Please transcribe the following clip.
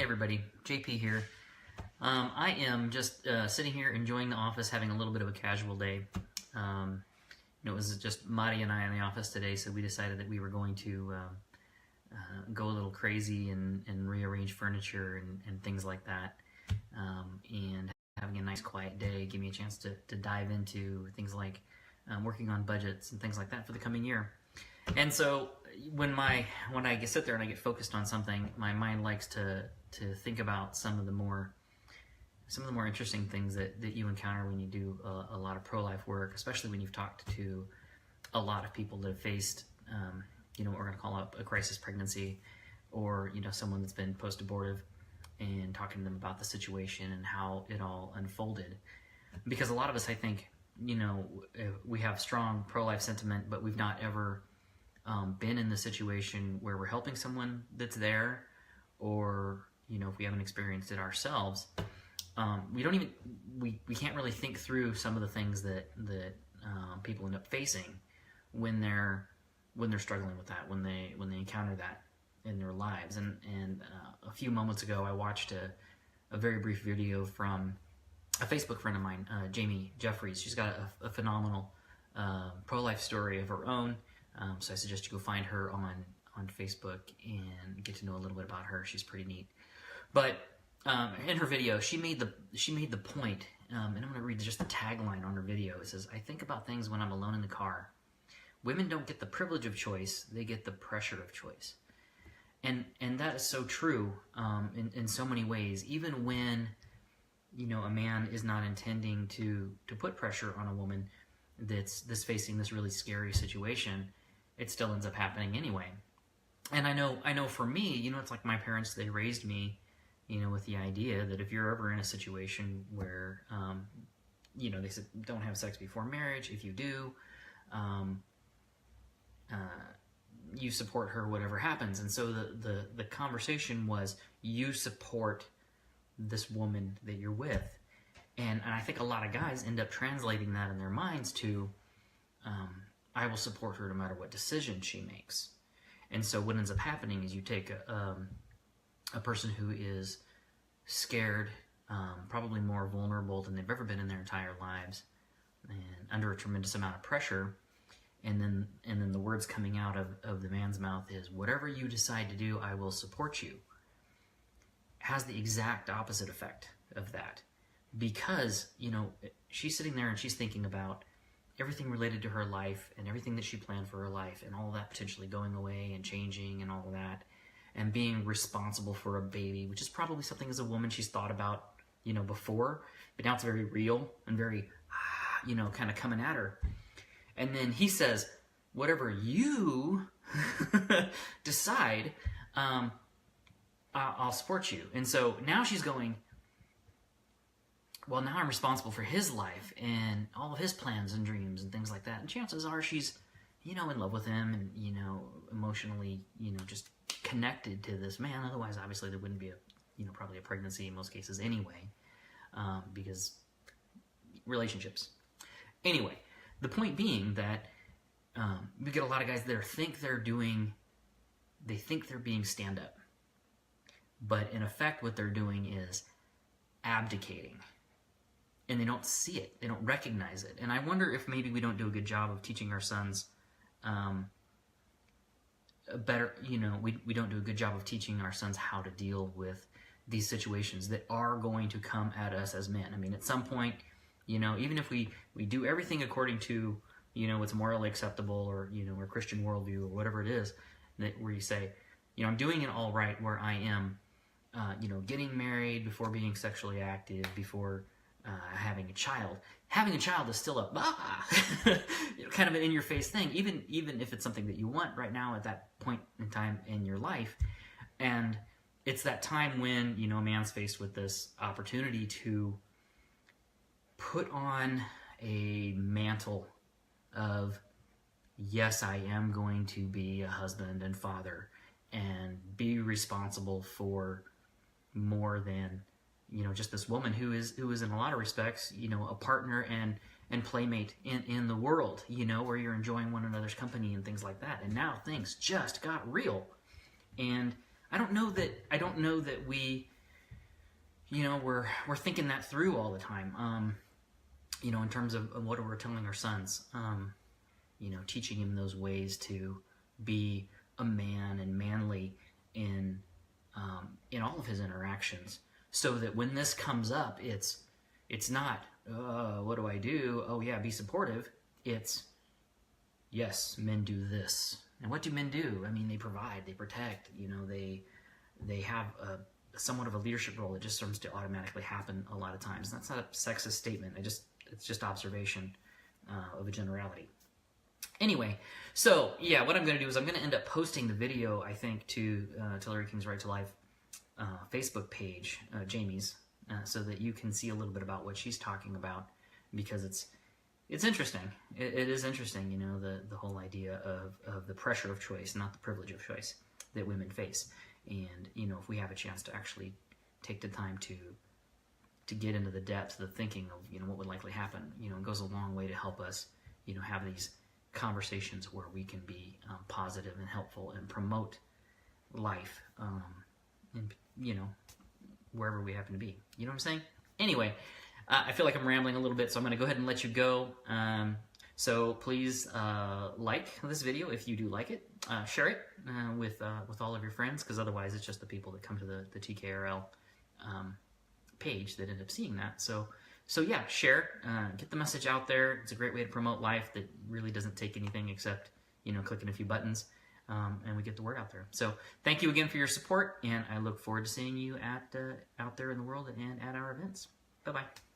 everybody, JP here. I am just sitting here enjoying the office, having a little bit of a casual day. It was just Madi and I in the office today, so we decided that we were going to go a little crazy and rearrange furniture and things like that. And having a nice quiet day gave me a chance to dive into things like working on budgets and things like that for the coming year. And so when I sit there and I get focused on something, my mind likes to think about some of the more interesting things that you encounter when you do a lot of pro-life work, especially when you've talked to a lot of people that have faced what we're going to call a crisis pregnancy, or someone that's been post-abortive, and talking to them about the situation and how it all unfolded. Because a lot of us, I think, we have strong pro-life sentiment, but we've not ever been in the situation where we're helping someone that's there, or if we haven't experienced it ourselves, we can't really think through some of the things that people end up facing when they're struggling with that, when they encounter that in their lives. And a few moments ago, I watched a very brief video from a Facebook friend of mine, Jamie Jeffries. She's got a phenomenal pro-life story of her own. So I suggest you go find her on Facebook and get to know a little bit about her. She's pretty neat. But in her video, she made the point, and I'm going to read just the tagline on her video. It says, "I think about things when I'm alone in the car. Women don't get the privilege of choice; they get the pressure of choice." And that is so true in so many ways. Even when a man is not intending to put pressure on a woman that's facing this really scary situation, it still ends up happening anyway. And I know for me, it's like my parents, they raised me, with the idea that if you're ever in a situation where, they said, don't have sex before marriage. If you do, you support her, whatever happens. And so the conversation was, you support this woman that you're with. And I think a lot of guys end up translating that in their minds to, I will support her no matter what decision she makes. And so what ends up happening is you take a person who is scared, probably more vulnerable than they've ever been in their entire lives, and under a tremendous amount of pressure, and then the words coming out of the man's mouth is, whatever you decide to do, I will support you, has the exact opposite effect of that. Because, she's sitting there and she's thinking about everything related to her life and everything that she planned for her life, and all of that potentially going away and changing and all of that, and being responsible for a baby, which is probably something as a woman she's thought about, before, but now it's very real and very, kind of coming at her. And then he says, whatever you decide, I'll support you. And so now she's going, well, now I'm responsible for his life and all of his plans and dreams and things like that. And chances are she's, in love with him and, emotionally, just connected to this man. Otherwise, obviously, there wouldn't be probably a pregnancy in most cases anyway, because relationships. Anyway, the point being that we get a lot of guys that think they're being stand-up. But in effect, what they're doing is abdicating. And they don't see it. They don't recognize it. And I wonder if maybe we don't do a good job of teaching our sons we don't do a good job of teaching our sons how to deal with these situations that are going to come at us as men. I mean, at some point, even if we do everything according to, what's morally acceptable, or, our Christian worldview, or whatever it is, where you say, I'm doing it all right where I am, getting married, before being sexually active, before having a child. Having a child is still kind of an in-your-face thing, even if it's something that you want right now at that point in time in your life. And it's that time when, a man's faced with this opportunity to put on a mantle of, yes, I am going to be a husband and father and be responsible for more than, just this woman who is in a lot of respects, a partner and playmate in the world, where you're enjoying one another's company and things like that. And now things just got real. And I don't know that we we're thinking that through all the time. In terms of what we're telling our sons, teaching him those ways to be a man and manly in all of his interactions, so that when this comes up, it's not, what do I do? Oh yeah, be supportive. It's, yes, men do this. And what do men do? I mean, they provide, they protect, they have somewhat of a leadership role that just seems to automatically happen a lot of times. That's not a sexist statement. It's just observation of a generality. Anyway, so yeah, what I'm going to do is I'm going to end up posting the video, I think, to Tulare-kings Right to Life Facebook page, Jamie's, so that you can see a little bit about what she's talking about, because it's interesting. It is interesting, the whole idea of the pressure of choice, not the privilege of choice, that women face. And, if we have a chance to actually take the time to get into the depths of the thinking of, what would likely happen, it goes a long way to help us, have these conversations where we can be positive and helpful and promote life, and, wherever we happen to be. You know what I'm saying? Anyway, I feel like I'm rambling a little bit, so I'm going to go ahead and let you go. So please like this video if you do like it. Share it with all of your friends, because otherwise it's just the people that come to the TKRL page that end up seeing that. So yeah, share, get the message out there. It's a great way to promote life that really doesn't take anything except clicking a few buttons, and we get the word out there. So thank you again for your support, and I look forward to seeing you out there in the world and at our events. Bye-bye.